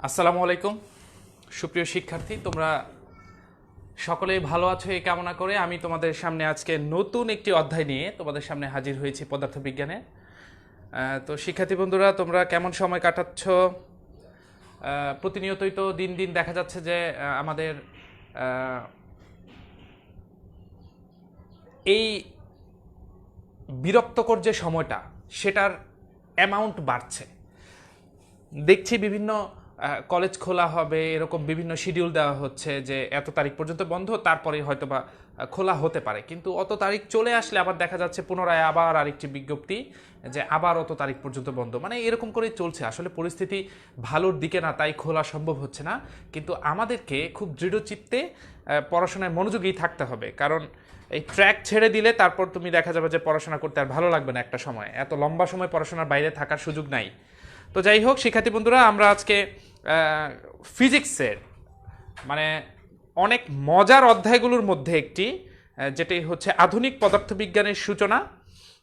আসসালামু আলাইকুম সুপ্রিয় শিক্ষার্থী, তোমরা সকলেই ভালো আছো এই কামনা করে আমি তোমাদের সামনে আজকে নতুন একটি অধ্যায় নিয়ে তোমাদের সামনে হাজির হয়েছি পদার্থবিজ্ঞানে। তো শিক্ষার্থী বন্ধুরা, তোমরা কেমন সময় কাটাচ্ছ? প্রতিনিয়তই তো দিন দিন দেখা যাচ্ছে যে আমাদের এই বিরক্তকর যে সময়টা সেটার অ্যামাউন্ট বাড়ছে। দেখছি বিভিন্ন কলেজ খোলা হবে, এরকম বিভিন্ন শিডিউল দেওয়া হচ্ছে যে এত তারিখ পর্যন্ত বন্ধ, তারপরে হয়তো বা খোলা হতে পারে। কিন্তু অত তারিখ চলে আসলে আবার দেখা যাচ্ছে পুনরায় আবার আরেকটি বিজ্ঞপ্তি যে আবার অত তারিখ পর্যন্ত বন্ধ। মানে এরকম করেই চলছে। আসলে পরিস্থিতি ভালোর দিকে না, তাই খোলা সম্ভব হচ্ছে না। কিন্তু আমাদেরকে খুব দৃঢ়চিত্তে পড়াশোনায় মনোযোগী থাকতে হবে, কারণ এই ট্র্যাক ছেড়ে দিলে তারপর তুমি দেখা যাবে যে পড়াশোনা করতে আর ভালো লাগবে না। একটা সময় এত লম্বা সময় পড়াশোনার বাইরে থাকার সুযোগ নাই। তো যাই হোক শিক্ষার্থী বন্ধুরা, আমরা আজকে ফিজিক্সের মানে অনেক মজার অধ্যায়গুলোর মধ্যে একটি, যেটি হচ্ছে আধুনিক পদার্থবিজ্ঞানের সূচনা,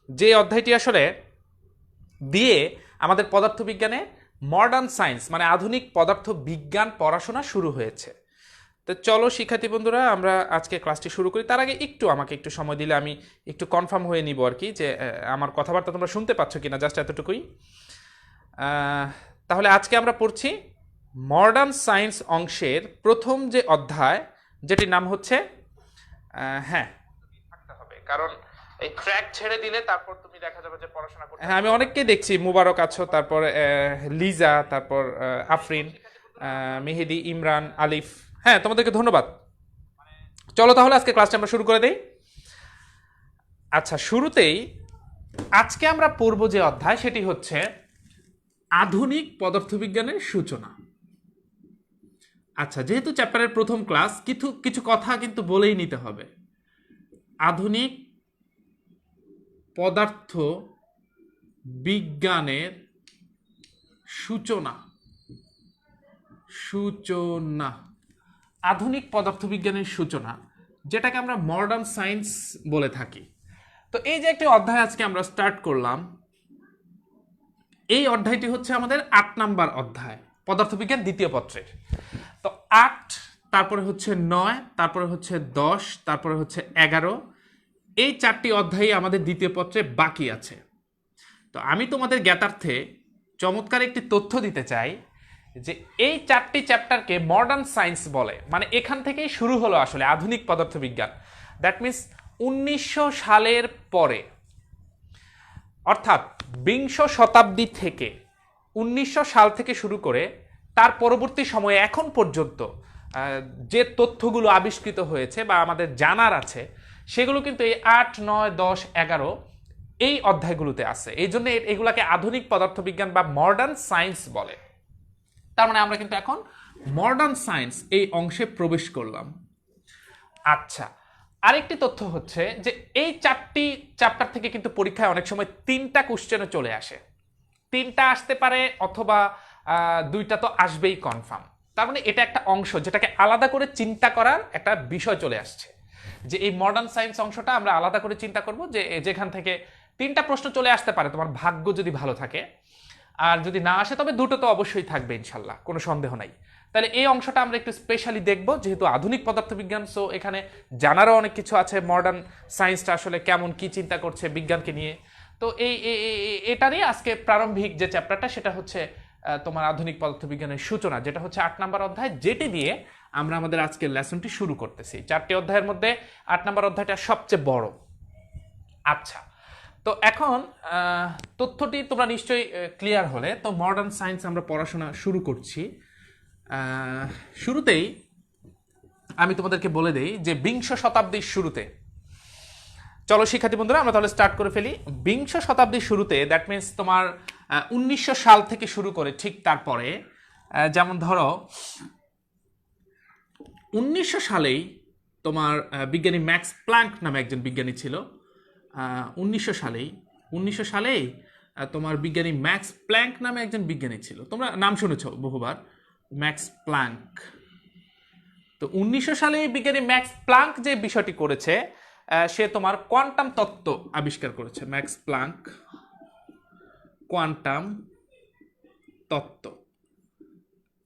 যে অধ্যায়টি আসলে দিয়ে আমাদের পদার্থবিজ্ঞানে মডার্ন সায়েন্স মানে আধুনিক পদার্থ বিজ্ঞান পড়াশোনা শুরু হয়েছে। তো চলো শিক্ষার্থী বন্ধুরা, আমরা আজকে ক্লাসটি শুরু করি। তার আগে আমাকে একটু সময় দিলে আমি একটু কনফার্ম হয়ে নিব আর কি, যে আমার কথাবার্তা তোমরা শুনতে পাচ্ছ কিনা, জাস্ট এতটুকুই। তাহলে আজকে আমরা পড়ছি মডার্ন সায়েন্স অংশের প্রথম যে অধ্যায়, যেটির নাম হচ্ছে থাকতে হবে, কারণ এই ট্র্যাক ছেড়ে দিলে তারপর তুমি দেখা যাবে যে পড়াশোনা করতে। হ্যাঁ, আমি অনেককেই দেখছি, মুবারক আছো, তারপর লিজা, তারপর আফরিন, মেহেদি, ইমরান, আলিফ। হ্যাঁ, তোমাদেরকে ধন্যবাদ। চলো তাহলে আজকে ক্লাসটা আমরা শুরু করে দেই। আচ্ছা, শুরুতেই আজকে আমরা পড়ব যে অধ্যায়, সেটি হচ্ছে আধুনিক পদার্থবিজ্ঞানের সূচনা। আচ্ছা, যেহেতু চ্যাপ্টারের প্রথম ক্লাস, কিছু কিছু কথা কিন্তু বলেই নিতে হবে। আধুনিক পদার্থ বিজ্ঞানের সূচনা। সূচনা আধুনিক পদার্থবিজ্ঞানের সূচনা, যেটাকে আমরা মডার্ন সায়েন্স বলে থাকি। তো এই যে একটি অধ্যায় আজকে আমরা স্টার্ট করলাম, এই অধ্যায়টি হচ্ছে আমাদের ৮ নাম্বার অধ্যায় পদার্থবিজ্ঞান দ্বিতীয় পত্রের। তো ৮, তারপরে হচ্ছে ৯, তারপরে হচ্ছে ১০, তারপরে হচ্ছে ১১। এই 4টি অধ্যায় আমাদের দ্বিতীয় পত্রে বাকি আছে। তো আমি তোমাদের জ্ঞাতার্থে চমৎকার একটি তথ্য দিতে চাই যে এই 4টি চ্যাপ্টারকে মডার্ন সায়েন্স বলে। মানে এখান থেকেই শুরু হলো আসলে আধুনিক পদার্থবিজ্ঞান। দ্যাট মিনস 1900 সালের পরে, অর্থাৎ বিংশ শতাব্দী থেকে 1900 সাল থেকে শুরু করে তার পরবর্তী সময়ে এখন পর্যন্ত যে তথ্যগুলো আবিষ্কৃত হয়েছে বা আমাদের জানার আছে, সেগুলো কিন্তু এই 8, 9, 10, 11 এই অধ্যায়গুলোতে আছে। এই জন্য এগুলাকে আধুনিক পদার্থবিজ্ঞান বা মডার্ন সায়েন্স বলে। তার মানে আমরা কিন্তু এখন মডার্ন সায়েন্স এই অংশে প্রবেশ করলাম। আচ্ছা, আরেকটি তথ্য হচ্ছে যে এই 4টি চ্যাপ্টার থেকে কিন্তু পরীক্ষায় অনেক সময় 3টা কোশ্চেনে চলে আসে। 3টা আসতে পারে, অথবা 2টা তো আসবেই কনফার্ম। তার মানে এটা একটা অংশ যেটাকে আলাদা করে চিন্তা করার একটা বিষয় চলে আসছে, যে এই মডার্ন সায়েন্স অংশটা আমরা আলাদা করে চিন্তা করব, যে যেখান থেকে 3টা প্রশ্ন চলে আসতে পারে তোমার ভাগ্য যদি ভালো থাকে। আর যদি না আসে তবে 2টো তো অবশ্যই থাকবে ইনশাল্লাহ, কোনো সন্দেহ নাই। তাহলে এই অংশটা আমরা একটু স্পেশালি দেখব, যেহেতু আধুনিক পদার্থবিজ্ঞান, সো এখানে জানারও অনেক কিছু আছে। মডার্ন সায়েন্সটা আসলে কেমন, কি চিন্তা করছে বিজ্ঞানকে নিয়ে। তো এটারই আজকে প্রারম্ভিক যে চ্যাপ্টারটা, সেটা হচ্ছে তোমার আধুনিক পদার্থবিজ্ঞানের সূচনা, যেটা হচ্ছে 8 নাম্বার অধ্যায়, যেটি দিয়ে আমরা আমাদের আজকের লেসনটি শুরু করতেছি। 4টি অধ্যায়ের মধ্যে 8 নাম্বার অধ্যায়টা সবচেয়ে বড়। আচ্ছা, তো এখন তথ্যটি তোমরা নিশ্চয়ই ক্লিয়ার হলে, তো মডার্ন সায়েন্স আমরা পড়াশোনা শুরু করছি। শুরুতেই আমি তোমাদেরকে বলে দেই যে বিংশ শতাব্দীর শুরুতে, চলো শিক্ষার্থী বন্ধুরা আমরা তাহলে স্টার্ট করে ফেলি। বিংশ শতাব্দীর শুরুতে, দ্যাট মিনস তোমার 1900 সাল থেকে শুরু করে ঠিক তারপরে, যেমন ধরো 1900 সালেই তোমার বিজ্ঞানী ম্যাক্স প্ল্যাঙ্ক নামে একজন বিজ্ঞানী ছিল। 1900 সালেই তোমার বিজ্ঞানী ম্যাক্স প্ল্যাঙ্ক নামে একজন বিজ্ঞানী ছিল। তোমরা নাম শুনেছ বহুবার, ম্যাক্স প্ল্যাঙ্ক। তো 1900 সালে বিজ্ঞানী ম্যাক্স প্ল্যাঙ্ক যে বিষয়টি করেছে, সে তোমার কোয়ান্টাম তত্ত্ব আবিষ্কার করেছে। ম্যাক্স প্ল্যাঙ্ক কোয়ান্টাম তত্ত্ব।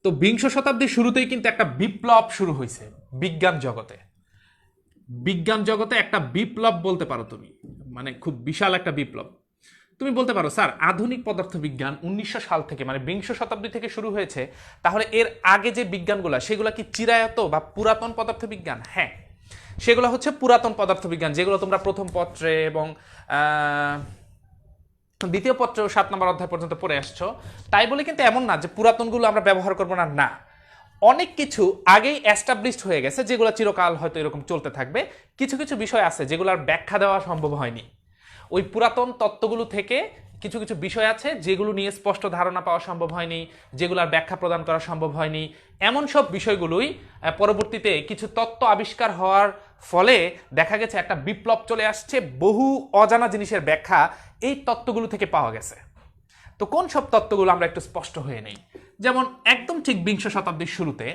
তো বিংশ শতাব্দীর শুরুতেই কিন্তু একটা বিপ্লব শুরু হয়েছে বিজ্ঞান জগতে। বিজ্ঞান জগতে একটা বিপ্লব বলতে পারো তুমি, মানে খুব বিশাল একটা বিপ্লব। তুমি বলতে পারো স্যার আধুনিক পদার্থবিজ্ঞান 1900 সাল থেকে মানে বিংশ শতাব্দী থেকে শুরু হয়েছে, তাহলে এর আগে যে বিজ্ঞানগুলো সেগুলো কি চিরায়ত বা পুরাতন পদার্থবিজ্ঞান? হ্যাঁ, সেগুলো হচ্ছে পুরাতন পদার্থবিজ্ঞান, যেগুলো তোমরা প্রথম পত্রে এবং দ্বিতীয় পত্র 7 নম্বর অধ্যায় পর্যন্ত পড়ে আসছো। তাই বলে কিন্তু এমন না যে পুরাতনগুলো আমরা ব্যবহার করবো না, না, অনেক কিছু আগেই এস্টাবলিশড হয়ে গেছে যেগুলো চিরকাল হয়তো এরকম চলতে থাকবে। কিছু কিছু বিষয় আছে যেগুলোর ব্যাখ্যা দেওয়া সম্ভব হয়নি। ওই পুরাতন তত্ত্বগুলো থেকে কিছু কিছু বিষয় আছে যেগুলো নিয়ে স্পষ্ট ধারণা পাওয়া সম্ভব হয়নি, যেগুলোর ব্যাখ্যা প্রদান করা সম্ভব হয়নি। এমন সব বিষয়গুলোই পরবর্তীতে কিছু তত্ত্ব আবিষ্কার হওয়ার ফলে দেখা গেছে একটা বিপ্লব চলে আসছে, বহু অজানা জিনিসের ব্যাখ্যা এই তত্ত্বগুলো থেকে পাওয়া গেছে। তো কোন সব তত্ত্বগুলো আমরা একটু স্পষ্ট হয়ে নেই। যেমন একদম ঠিক বিংশ শতাব্দীর শুরুতে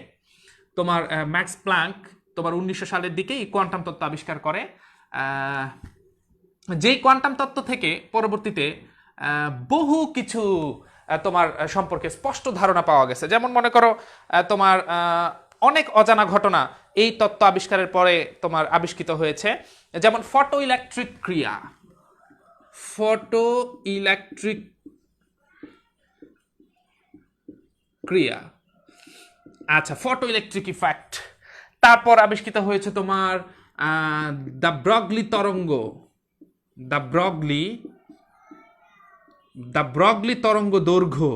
তোমার ম্যাক্স প্ল্যাঙ্ক তোমার 1900 সালের দিকেই কোয়ান্টাম তত্ত্ব আবিষ্কার করে, যেই কোয়ান্টাম তত্ত্ব থেকে পরবর্তীতে বহু কিছু তোমার সম্পর্কে স্পষ্ট ধারণা পাওয়া গেছে। যেমন মনে করো তোমার অনেক অজানা ঘটনা এই তত্ত্ব আবিষ্কারের পরে তোমার আবিষ্কৃত হয়েছে। যেমন ফটো ইলেকট্রিক ক্রিয়া, ফটো ইলেকট্রিক ক্রিয়া, আচ্ছা, ফটো ইলেকট্রিক ইফেক্ট। তারপর আবিষ্কৃত হয়েছে তোমার দ্য ব্রগলি তরঙ্গ, দ্য ব্রগলি তরঙ্গ দৈর্ঘ্য।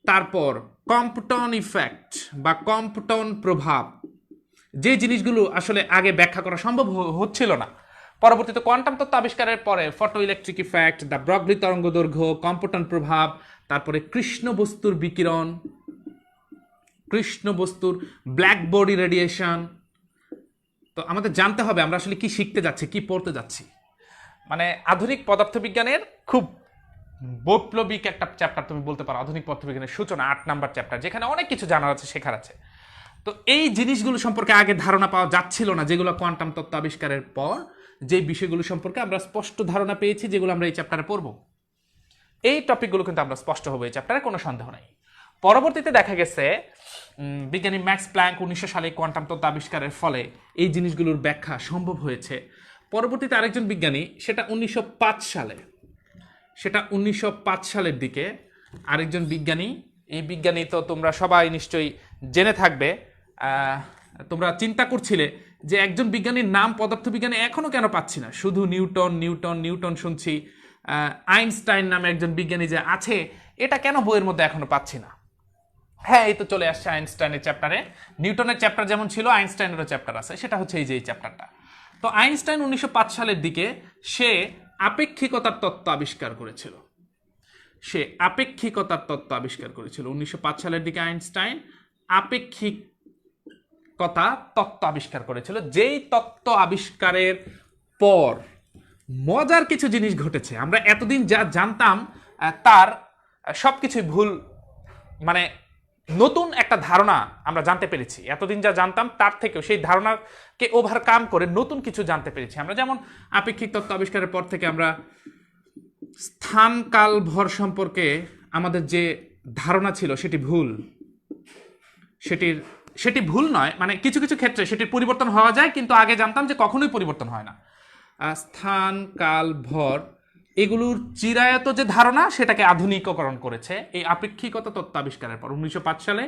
তারপর কম্পটন ইফেক্ট বা কম্পটন প্রভাব, যে জিনিসগুলো আসলে আগে ব্যাখ্যা করা সম্ভব হচ্ছিল না, পরবর্তীতে কোয়ান্টাম তত্ত্ব আবিষ্কারের পরে photo electric effect, the Broglie তরঙ্গ দৈর্ঘ্য, কম্পটন প্রভাব, তারপরে কৃষ্ণ বস্তুর বিকিরণ, কৃষ্ণ বস্তুর ব্ল্যাক বডি রেডিয়েশন। তো আমাদের জানতে হবে আমরা আসলে কি শিখতে যাচ্ছি, কি পড়তে যাচ্ছি। মানে আধুনিক পদার্থবিজ্ঞানের খুব বৈপ্লবিক একটা চ্যাপ্টার তুমি বলতে পারো, আধুনিক পদার্থবিজ্ঞানের সূচনা 8 নাম্বার চ্যাপ্টার, যেখানে অনেক কিছু জানার আছে, শেখার আছে। তো এই জিনিসগুলো সম্পর্কে আগে ধারণা পাওয়া যাচ্ছিল না, যেগুলো কোয়ান্টাম তত্ত্ব আবিষ্কারের পর যে বিষয়গুলো সম্পর্কে আমরা স্পষ্ট ধারণা পেয়েছি, যেগুলো আমরা এই চ্যাপ্টারে পড়বো। এই টপিকগুলো কিন্তু আমরা স্পষ্ট হবো এই চ্যাপ্টারে, কোনো সন্দেহ নাই। পরবর্তীতে দেখা গেছে বিজ্ঞানী ম্যাক্স প্ল্যাঙ্ক 1900 সালে কোয়ান্টাম তত্ত্ব আবিষ্কারের ফলে এই জিনিসগুলোর ব্যাখ্যা সম্ভব হয়েছে। পরবর্তীতে আরেকজন বিজ্ঞানী, সেটা 1905 সালে, সেটা 1905 সালের দিকে আরেকজন বিজ্ঞানী, এই বিজ্ঞানী তো তোমরা সবাই নিশ্চয়ই জেনে থাকবে। তোমরা চিন্তা করছিলে যে একজন বিজ্ঞানীর নাম পদার্থবিজ্ঞানে এখনো কেন পাচ্ছি না, শুধু নিউটন নিউটন নিউটন শুনছি, আইনস্টাইন নামে একজন বিজ্ঞানী যে আছে এটা কেন বইয়ের মধ্যে এখনো পাচ্ছি না। হ্যাঁ, এই তো চলে আসছে আইনস্টাইনের চ্যাপ্টারে। নিউটনের চ্যাপ্টার যেমন ছিল, আইনস্টাইনেরও চ্যাপ্টার আছে, সেটা হচ্ছে এই যে এই চ্যাপ্টারটা। তো আইনস্টাইন 1905 সালের দিকে সে আপেক্ষিকতার তত্ত্ব আবিষ্কার করেছিল, সে আপেক্ষিকতার তত্ত্ব আবিষ্কার করেছিল 1905 সালের দিকে। আইনস্টাইন আপেক্ষিকতা তত্ত্ব আবিষ্কার করেছিল, যেই তত্ত্ব আবিষ্কারের পর মজার কিছু জিনিস ঘটেছে। আমরা এতদিন যা জানতাম তার সবকিছুই ভুল, মানে নতুন একটা ধারণা আমরা জানতে পেরেছি। এতদিন যা জানতাম তার থেকেও সেই ধারণাকে ওভারকাম করে নতুন কিছু জানতে পেরেছি আমরা। যেমন আপেক্ষিক তত্ত্ব আবিষ্কারের পর থেকে আমরা স্থান কাল ভর সম্পর্কে আমাদের যে ধারণা ছিল সেটি ভুল, সেটি ভুল নয়, মানে কিছু কিছু ক্ষেত্রে সেটির পরিবর্তন হওয়া যায়, কিন্তু আগে জানতাম যে কখনোই পরিবর্তন হয় না। স্থান কাল ভর এগুলোর চিরায়ত যে ধারণা সেটাকে আধুনিকীকরণ করেছে এই আপেক্ষিকতা তত্ত্ব আবিষ্কারের পর। 1905 সালে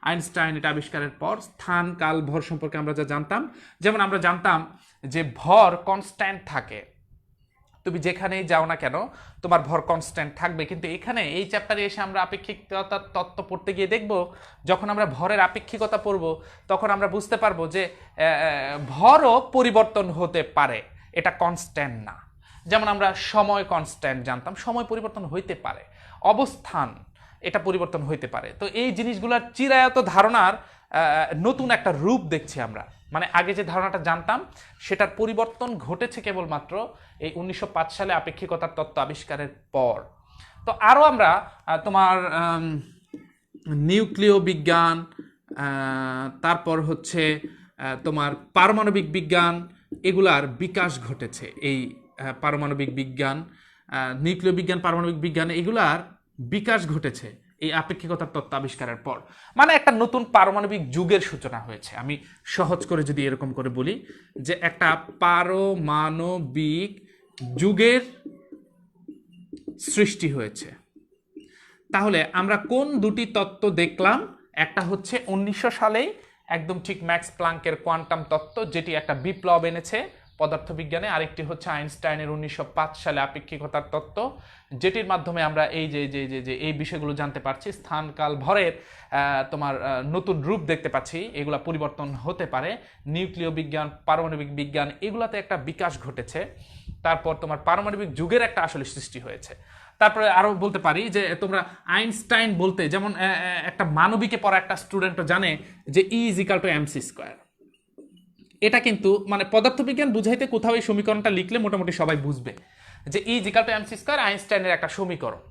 আইনস্টাইন এটা আবিষ্কারের পর স্থান কাল ভর সম্পর্কে আমরা যা জানতাম, যেমন আমরা জানতাম যে ভর কনস্ট্যান্ট থাকে, তুমি যেখানেই যাও না কেন তোমার ভর কনস্ট্যান্ট থাকবে। কিন্তু এখানে এই চ্যাপ্টারে এসে আমরা আপেক্ষিকতার তত্ত্ব পড়তে গিয়ে দেখব, যখন আমরা ভরের আপেক্ষিকতা পড়ব তখন আমরা বুঝতে পারবো যে ভরও পরিবর্তন হতে পারে, এটা কনস্ট্যান্ট না। যেমন আমরা সময় কনস্ট্যান্ট জানতাম, সময় পরিবর্তন হইতে পারে, অবস্থান এটা পরিবর্তন হইতে পারে। তো এই জিনিসগুলোর চিরায়ত ধারণার নতুন একটা রূপ দেখছি আমরা, মানে আগে যে ধারণাটা জানতাম সেটার পরিবর্তন ঘটেছে কেবলমাত্র এই 1905 সালে আপেক্ষিকতার তত্ত্ব আবিষ্কারের পর। তো আরও আমরা তোমার নিউক্লিয় বিজ্ঞান, তারপর হচ্ছে তোমার পারমাণবিক বিজ্ঞান, এগুলার বিকাশ ঘটেছে। এই পারমাণবিক বিজ্ঞান, নিউক্লিয় বিজ্ঞান, পারমাণবিক বিজ্ঞান এগুলার বিকাশ ঘটেছে এই আপেক্ষিকতার তত্ত্ব আবিষ্কারের পর, মানে একটা নতুন পারমাণবিক যুগের সূচনা হয়েছে। আমি সহজ করে যদি এরকম করে বলি যে একটা পারমাণবিক যুগের সৃষ্টি হয়েছে। তাহলে আমরা কোন দুটি তত্ত্ব দেখলাম? একটা হচ্ছে 1900 সালেই একদম ঠিক ম্যাক্স প্লাঙ্কের কোয়ান্টাম তত্ত্ব, যেটি একটা বিপ্লব এনেছে পদার্থবিজ্ঞানে। আরেকটি হচ্ছে আইনস্টাইনের 1905 সালে আপেক্ষিকতার তত্ত্ব, যেটির মাধ্যমে আমরা এই যে যে যে যে এই বিষয়গুলো জানতে পারছি, স্থান কাল ভরের তোমার নতুন রূপ দেখতে পাচ্ছি, এগুলা পরিবর্তন হতে পারে। নিউক্লিয় বিজ্ঞান, পারমাণবিক বিজ্ঞান, এগুলাতে একটা বিকাশ ঘটেছে। তারপর তোমার পারমাণবিক যুগের একটা আসলে সৃষ্টি হয়েছে। তারপরে আরো বলতে পারি যে তোমরা আইনস্টাইন বলতে, যেমন একটা মানবিকে পড়া একটা স্টুডেন্টও জানে যে E=mc²। এটা কিন্তু মানে পদার্থবিজ্ঞান বুঝাইতে কোথাও এই সমীকরণটা লিখলে মোটামুটি সবাই বুঝবে যে E=mc² আইনস্টাইনের একটা সমীকরণ।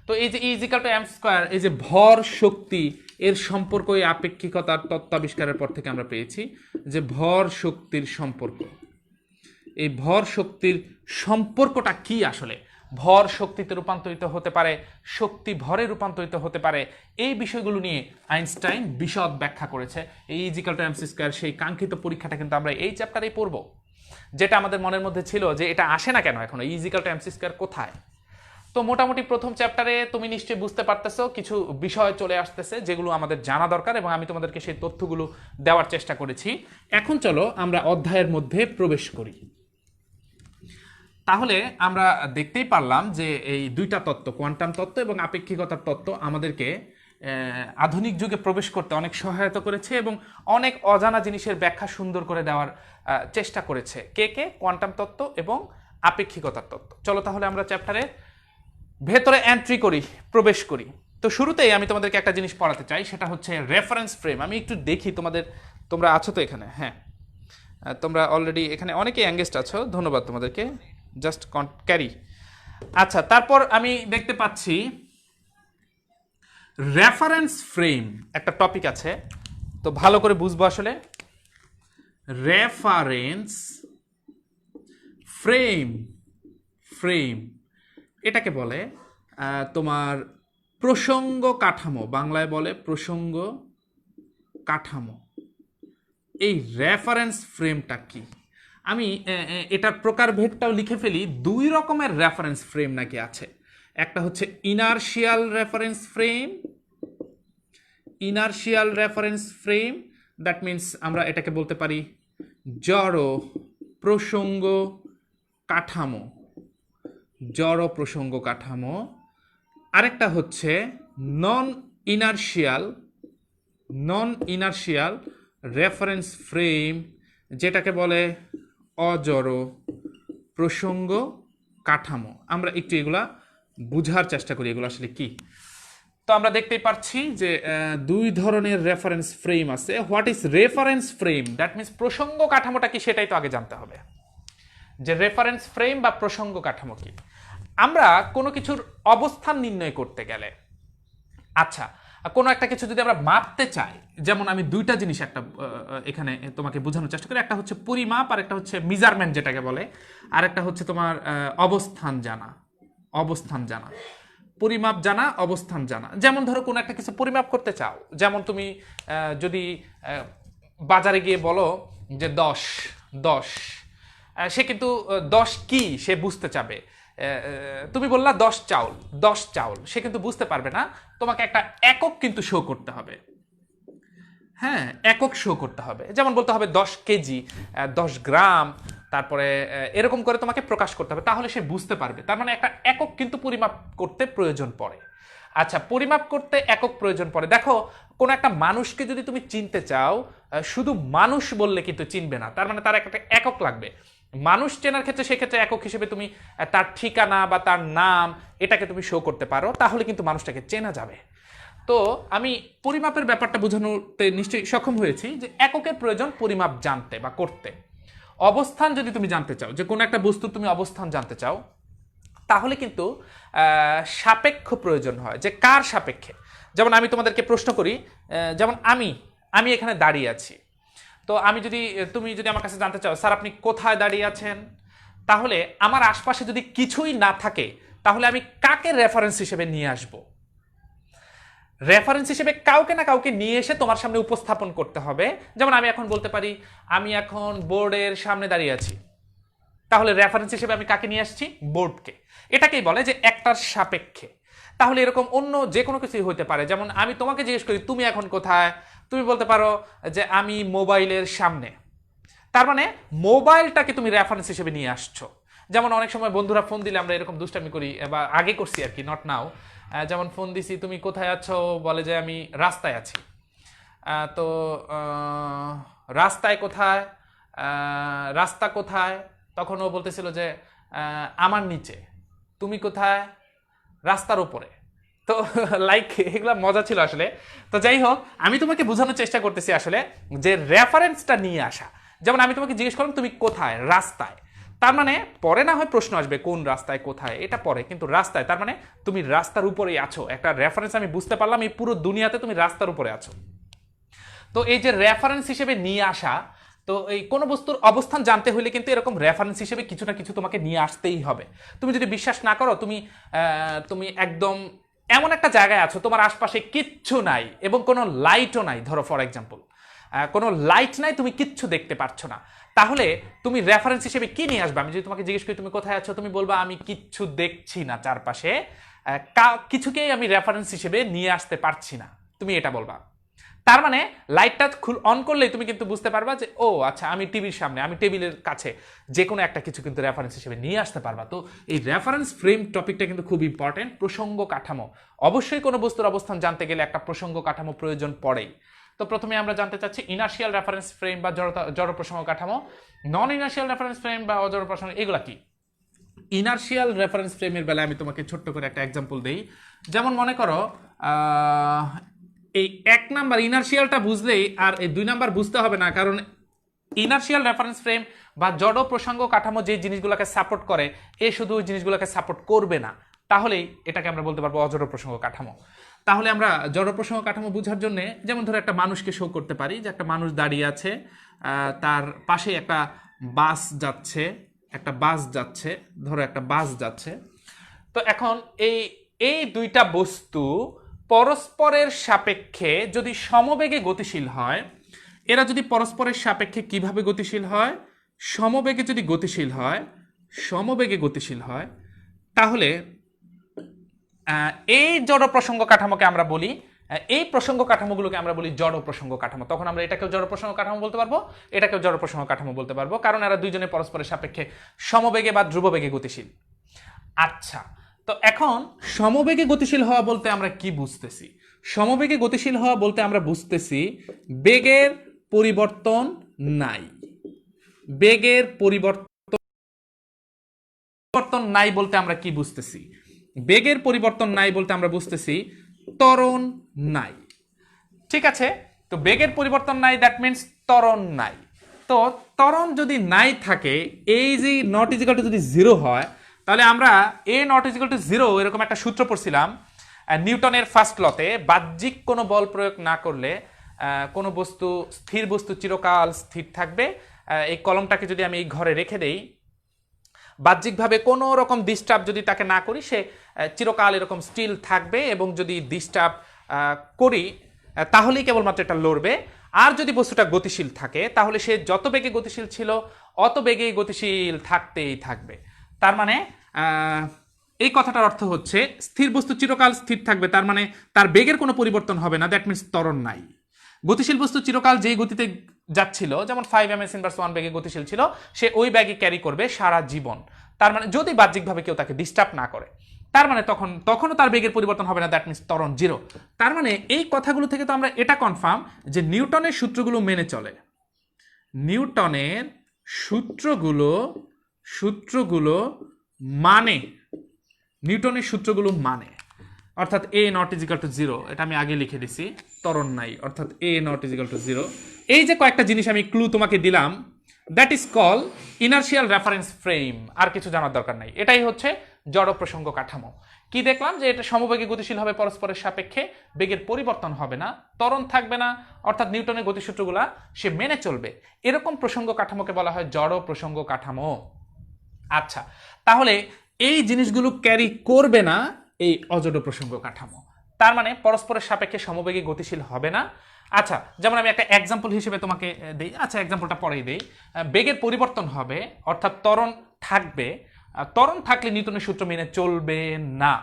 তো এই যে E=mc², এই যে ভর শক্তি, এর সম্পর্ক এই আপেক্ষিকতার তত্ত্ব আবিষ্কারের পর থেকে আমরা পেয়েছি যে ভর শক্তির সম্পর্ক। এই ভর শক্তির সম্পর্কটা কি আসলে? ভর শক্তিতে রূপান্তরিত হতে পারে, শক্তি ভরে রূপান্তরিত হতে পারে, এই বিষয়গুলো নিয়ে আইনস্টাইন বিশদ ব্যাখ্যা করেছে। এই E=mc², সেই কাঙ্ক্ষিত পরীক্ষাটা কিন্তু আমরা এই চ্যাপ্টারেই পড়ব, যেটা আমাদের মনের মধ্যে ছিল যে এটা আসে না কেন এখনো, E=mc² কোথায়। তো মোটামুটি প্রথম চ্যাপ্টারে তুমি নিশ্চয়ই বুঝতে পারতেছো কিছু বিষয় চলে আসতেছে যেগুলো আমাদের জানা দরকার, এবং আমি তোমাদেরকে সেই তথ্যগুলো দেওয়ার চেষ্টা করেছি। এখন চলো আমরা অধ্যায়ের মধ্যে প্রবেশ করি। তাহলে আমরা দেখতেই পারলাম যে এই দুইটা তত্ত্ব, কোয়ান্টাম তত্ত্ব এবং আপেক্ষিকতার তত্ত্ব, আমাদেরকে আধুনিক যুগে প্রবেশ করতে অনেক সহায়তা করেছে এবং অনেক অজানা জিনিসের ব্যাখ্যা সুন্দর করে দেওয়ার চেষ্টা করেছে। কে? কোয়ান্টাম তত্ত্ব এবং আপেক্ষিকতার তত্ত্ব। চলো তাহলে আমরা চ্যাপ্টারে ভেতরে এন্ট্রি করি, প্রবেশ করি। তো শুরুতেই আমি তোমাদেরকে একটা জিনিস পড়াতে চাই, সেটা হচ্ছে রেফারেন্স ফ্রেম। আমি একটু দেখি তোমরা আছো তো এখানে? হ্যাঁ, তোমরা অলরেডি এখানে অনেকেই এঙ্গেজড আছো, ধন্যবাদ তোমাদেরকে। Just carry. আচ্ছা, তারপর আমি দেখতে পাচ্ছি রেফারেন্স ফ্রেম একটা টপিক আছে, তো ভালো করে বুঝবো আসলে। রেফারেন্স ফ্রেম এটাকে বলে তোমার প্রসঙ্গ কাঠামো, বাংলায় বলে প্রসঙ্গ কাঠামো। এই রেফারেন্স ফ্রেমটা কি? আমি এটার প্রকারভেদটাও লিখে ফেলি। দুই রকমের রেফারেন্স ফ্রেম নাকি আছে। একটা হচ্ছে inertial reference frame, that means আমরা এটাকে বলতে পারি জড় প্রসঙ্গ কাঠামো। আরেকটা হচ্ছে নন ইনার্শিয়াল রেফারেন্স ফ্রেম, যেটাকে বলে অজড় প্রসঙ্গ কাঠামো। আমরা একটু এগুলা বুঝার চেষ্টা করি, এগুলো আসলে কি। তো আমরা দেখতেই পাচ্ছি যে দুই ধরনের রেফারেন্স ফ্রেম আছে। What is reference frame? That means প্রসঙ্গ কাঠামোটা কি সেটাই তো আগে জানতে হবে, যে রেফারেন্স ফ্রেম বা প্রসঙ্গ কাঠামো কি। আমরা কোনো কিছুর অবস্থান নির্ণয় করতে গেলে, আচ্ছা কোনো একটা কিছু যদি আমরা মাপতে চাই, যেমন আমি দুইটা জিনিস একটা এখানে তোমাকে বোঝানোর চেষ্টা করি। একটা হচ্ছে পরিমাপ আর একটা হচ্ছে মেজারমেন্ট যেটাকে বলে, আর একটা হচ্ছে তোমার অবস্থান জানা। পরিমাপ জানা, অবস্থান জানা। যেমন ধরো কোনো একটা কিছু পরিমাপ করতে চাও, যেমন তুমি যদি বাজারে গিয়ে বলো যে 10, সে কিন্তু 10 কি সে বুঝতে চাবে। তুমি বললা 10 চাউল, সে কিন্তু বুঝতে পারবে না। তোমাকে একটা একক কিন্তু শো করতে হবে। হ্যাঁ, একক শো করতে হবে। যেমন বলতে হবে 10 কেজি, 10 গ্রাম, তারপরে এরকম করে তোমাকে প্রকাশ করতে হবে, তাহলে সে বুঝতে পারবে। তার মানে একটা একক কিন্তু পরিমাপ করতে প্রয়োজন পড়ে। আচ্ছা, পরিমাপ করতে একক প্রয়োজন পড়ে। দেখো, কোনো একটা মানুষকে যদি তুমি চিনতে চাও, শুধু মানুষ বললে কিন্তু চিনবে না, তার মানে তার একটা একক লাগবে। মানুষ চেনার ক্ষেত্রে সেক্ষেত্রে একক হিসেবে তুমি তার ঠিকানা বা তার নাম এটাকে তুমি শো করতে পারো, তাহলে কিন্তু মানুষটাকে চেনা যাবে। তো আমি পরিমাপের ব্যাপারটা বোঝানোতে নিশ্চয়ই সক্ষম হয়েছি যে একের প্রয়োজন পরিমাপ জানতে বা করতে। অবস্থান যদি তুমি জানতে চাও, যে কোনো একটা বস্তুর তুমি অবস্থান জানতে চাও, তাহলে কিন্তু সাপেক্ষ প্রয়োজন হয়, যে কার সাপেক্ষে। যেমন আমি তোমাদেরকে প্রশ্ন করি, যেমন আমি এখানে দাঁড়িয়ে আছি, তো তুমি যদি আমার কাছে জানতে চাও স্যার আপনি কোথায় দাঁড়িয়ে আছেন, তাহলে আমার আশপাশে যদি কিছুই না থাকে, তাহলে আমি কাকে রেফারেন্স হিসেবে নিয়ে আসব? রেফারেন্স হিসেবে কাউকে না কাউকে নিয়ে এসে তোমার সামনে উপস্থাপন করতে হবে। যেমন আমি এখন বলতে পারি আমি এখন বোর্ডের সামনে দাঁড়িয়ে আছি, তাহলে রেফারেন্স হিসেবে আমি কাকে নিয়ে আসছি? বোর্ডকে। এটাকেই বলে যে একটার সাপেক্ষে। তাহলে এরকম অন্য যে কোনো কিছুই হতে পারে। যেমন আমি তোমাকে জিজ্ঞেস করি তুমি এখন কোথায়, তুমি বলতে পারো যে আমি মোবাইলের সামনে, তার মানে মোবাইলটাকে তুমি রেফারেন্স হিসেবে নিয়ে আসছো। যেমন অনেক সময় বন্ধুরা ফোন দিলে আমরা এরকম দুষ্টামি করি, বা আগে করছি আর কি, নট নাও। যেমন ফোন দিছি তুমি কোথায় আছো, বলে যে আমি রাস্তায় আছি। তো রাস্তায় কোথায়, রাস্তা কোথায়, তখন ও বলতেছিল যে আমার নিচে। তুমি কোথায়? রাস্তার উপরে। তো লাইক এগুলো মজা ছিল আসলে। তো যাই হোক, আমি তোমাকে বোঝানোর চেষ্টা করতেছি আসলে যে রেফারেন্সটা নিয়ে আসা। যেমন আমি তোমাকে জিজ্ঞেস করলাম তুমি কোথায়? রাস্তায়। তার মানে পরে না হয় প্রশ্ন আসবে কোন রাস্তায় কোথায়, এটা পরে, কিন্তু রাস্তায় তার মানে তুমি রাস্তার উপরেই আছো। একটা রেফারেন্স আমি বুঝতে পারলাম এই পুরো দুনিয়াতে তুমি রাস্তার উপরে আছো। তো এই যে রেফারেন্স হিসেবে নিয়ে আসা, তো এই কোনো বস্তুর অবস্থান জানতে হলে কিন্তু এরকম রেফারেন্স হিসেবে কিছু না কিছু তোমাকে নিয়ে আসতেই হবে। তুমি যদি বিশ্বাস না করো, তুমি একদম এমন একটা জায়গায় আছো তোমার আশপাশে কিচ্ছু নাই এবং কোনো লাইটও নাই, ধরো ফর এক্সাম্পল কোনো লাইট নাই, তুমি কিচ্ছু দেখতে পাচ্ছ না, তাহলে তুমি রেফারেন্স হিসেবে কি নিয়ে আসবে? আমি যদি তোমাকে জিজ্ঞেস করি তুমি কোথায় আছো, তুমি বলবা আমি কিচ্ছু দেখছি না চারপাশে, কিছুকেই আমি রেফারেন্স হিসেবে নিয়ে আসতে পারছি না, তুমি এটা বলবা। তার মানে লাইটটা অন করলেই তুমি কিন্তু বুঝতে পারবা যে ও আচ্ছা আমি টিভির সামনে, আমি টেবিলের কাছে, যে কোনো একটা কিছু কিন্তু রেফারেন্স হিসেবে নিয়ে আসতে পারবা। তো এই রেফারেন্স ফ্রেম টপিকটা কিন্তু খুব ইম্পর্টেন্ট। প্রসঙ্গ কাঠামো, অবশ্যই কোনো বস্তুর অবস্থান জানতে গেলে একটা প্রসঙ্গ কাঠামো প্রয়োজন পড়েই। তো প্রথমে আমরা জানতে চাচ্ছি ইনার্শিয়াল রেফারেন্স ফ্রেম বা জড় প্রসঙ্গ কাঠামো। নন ইনার্শিয়াল রেফারেন্স ফ্রেম বা অজড় প্রসঙ্গ, এগুলা কি? ইনার্শিয়াল রেফারেন্স ফ্রেমের বেলায় আমি তোমাকে ছোট্ট করে একটা এক্সাম্পল দেই। যেমন মনে করো এই 1 নাম্বার ইনার্শিয়ালটা বুঝলেই আর এই 2 নাম্বার বুঝতে হবে না, কারণ ইনার্শিয়াল রেফারেন্স ফ্রেম বা জড় প্রসঙ্গ কাঠামো যে জিনিসগুলোকে সাপোর্ট করে, এ শুধু ওই জিনিসগুলোকে সাপোর্ট করবে না, তাহলেই এটাকে আমরা বলতে পারবো অজড় প্রসঙ্গ কাঠামো। তাহলে আমরা জড় প্রসঙ্গ কাঠামো বোঝার জন্য যেমন ধরো একটা মানুষকে শো করতে পারি যে একটা মানুষ দাঁড়িয়ে আছে, তার পাশে একটা বাস যাচ্ছে, ধরো একটা বাস যাচ্ছে। তো এখন এই দুইটা বস্তু পরস্পরের সাপেক্ষে যদি সমবেগে গতিশীল হয়, এরা যদি পরস্পরের সাপেক্ষে কিভাবে গতিশীল হয়? সমবেগে যদি সমবেগে গতিশীল হয়, তাহলে এই জড় প্রসঙ্গ কাঠামোকে আমরা বলি, এই প্রসঙ্গ কাঠামোগুলোকে আমরা বলি জড় প্রসঙ্গ কাঠামো। তখন আমরা এটাকেও জড় প্রসঙ্গ কাঠামো বলতে পারবো, এটাকেও জড় প্রসঙ্গ কাঠামো বলতে পারবো, কারণ এরা দুইজনে পরস্পরের সাপেক্ষে সমবেগে বা ধ্রুববেগে গতিশীল। আচ্ছা, তো এখন সমবেগে গতিশীল হওয়া বলতে আমরা কি বুঝতেছি? সমবেগে গতিশীল হওয়া বলতে আমরা বুঝতেছি বেগের পরিবর্তন নাই। বেগের পরিবর্তন নাই বলতে আমরা কি বুঝতেছি? বেগের পরিবর্তন নাই বলতে আমরা বুঝতেছি ত্বরণ নাই। ঠিক আছে, তো বেগের পরিবর্তন নাই, দ্যাট মিনস ত্বরণ নাই। তো ত্বরণ যদি নাই থাকে, এই যে নট ইজিক্যাল টু যদি 0 হয়, তাহলে আমরা এ নট ইজিক্যাল টু 0 এরকম একটা সূত্র পড়ছিলাম নিউটনের ফার্স্ট লতে। বাহ্যিক কোনো বল প্রয়োগ না করলে কোনো বস্তু, স্থির বস্তু চিরকাল স্থির থাকবে। এই কলমটাকে যদি আমি এই ঘরে রেখে দেই, বাহ্যিকভাবে কোনো রকম ডিস্টার্ব যদি তাকে না করি, সে চিরকাল এরকম স্টিল থাকবে, এবং যদি ডিস্টার্ব করি তাহলেই কেবলমাত্র এটা লড়বে। আর যদি বস্তুটা গতিশীল থাকে, তাহলে সে যত বেগে গতিশীল ছিল অত বেগেই গতিশীল থাকতেই থাকবে। তার মানে এই কথাটার অর্থ হচ্ছে স্থির বস্তু চিরকাল স্থির থাকবে, তার মানে তার বেগের কোনো পরিবর্তন হবে না, দ্যাট মিনস ত্বরণ নাই। গতিশীল বস্তু চিরকাল যেই গতিতে যাচ্ছিল, যেমন 5 ms/1 বেগে গতিশীল ছিল, সে ওই ব্যাগে ক্যারি করবে সারা জীবন। তার মানে যদি বাহ্যিকভাবে কেউ তাকে ডিস্টার্ব না করে, তার মানে তখনও তার বেগের পরিবর্তন হবে না, দ্যাট মিনস ত্বরণ 0। তার মানে এই কথাগুলো থেকে তো আমরা এটা কনফার্ম যে নিউটনের সূত্রগুলো মেনে চলে। নিউটনের সূত্রগুলো মানে, নিউটনের সূত্রগুলো মানে, অর্থাৎ এ নট ইজিক্যাল টু 0, এটা আমি আগে লিখে দিছি, ত্বরণ নাই, অর্থাৎ এ নট ইজিক্যাল টু 0। এই যে কয়েকটা জিনিস আমি ক্লু তোমাকে দিলাম, that is call inertial reference frame. আর কিছু জানার দরকার নাই, এটাই হচ্ছে জড় প্রসঙ্গ কাঠামো। কি দেখলাম? যে এটা সমবেগে গতিশীল হবে, পরস্পরের সাপেক্ষে, বেগের পরিবর্তন হবে না, ত্বরণ থাকবে না, অর্থাৎ নিউটনের গতিসূত্রগুলা সে মেনে চলবে। এরকম প্রসঙ্গ কাঠামোকে বলা হয় জড় প্রসঙ্গ কাঠামো। আচ্ছা, তাহলে এই জিনিসগুলো ক্যারি করবে না এই অজড় প্রসঙ্গ কাঠামো। তার মানে পরস্পরের সাপেক্ষে সমবেগে গতিশীল হবে না। আচ্ছা, যেমন আমি একটা এক্সাম্পল হিসেবে তোমাকে দিই। আচ্ছা, এক্সাম্পলটা পরেই দিই। বেগের পরিবর্তন হবে, অর্থাৎ ত্বরণ থাকবে। ত্বরণ থাকলে নিউটনের সূত্র মেনে চলবে না।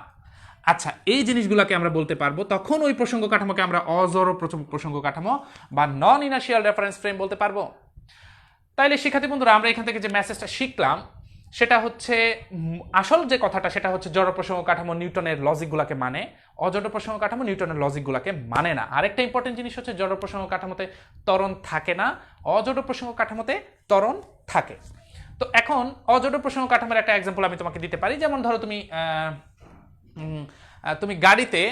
আচ্ছা, এই জিনিসগুলোকে আমরা বলতে পারবো, তখন ওই প্রসঙ্গ কাঠামোকে আমরা অজড় প্রসঙ্গ কাঠামো বা নন ইনার্শিয়াল রেফারেন্স ফ্রেম বলতে পারবো। তাইলে শিক্ষার্থী বন্ধুরা, আমরা এখান থেকে যে মেসেজটা শিখলাম সেটা হচ্ছে, আসল যে কথাটা সেটা হচ্ছে জড় প্রসঙ্গ কাঠামো নিউটনের লজিকগুলোকে মানে, অজড় প্রসঙ্গ কাঠামো নিউটনের লজিকগুলোকে মানে না। আরেকটা ইম্পর্টেন্ট জিনিস হচ্ছে, জড় প্রসঙ্গ কাঠামোতে ত্বরণ থাকে না, অজড় প্রসঙ্গ কাঠামোতে ত্বরণ থাকে। তো এখন অজড় প্রসঙ্গ কাঠামোর একটা এক্সাম্পল আমি তোমাকে দিতে পারি। যেমন ধরো তুমি গাড়িতে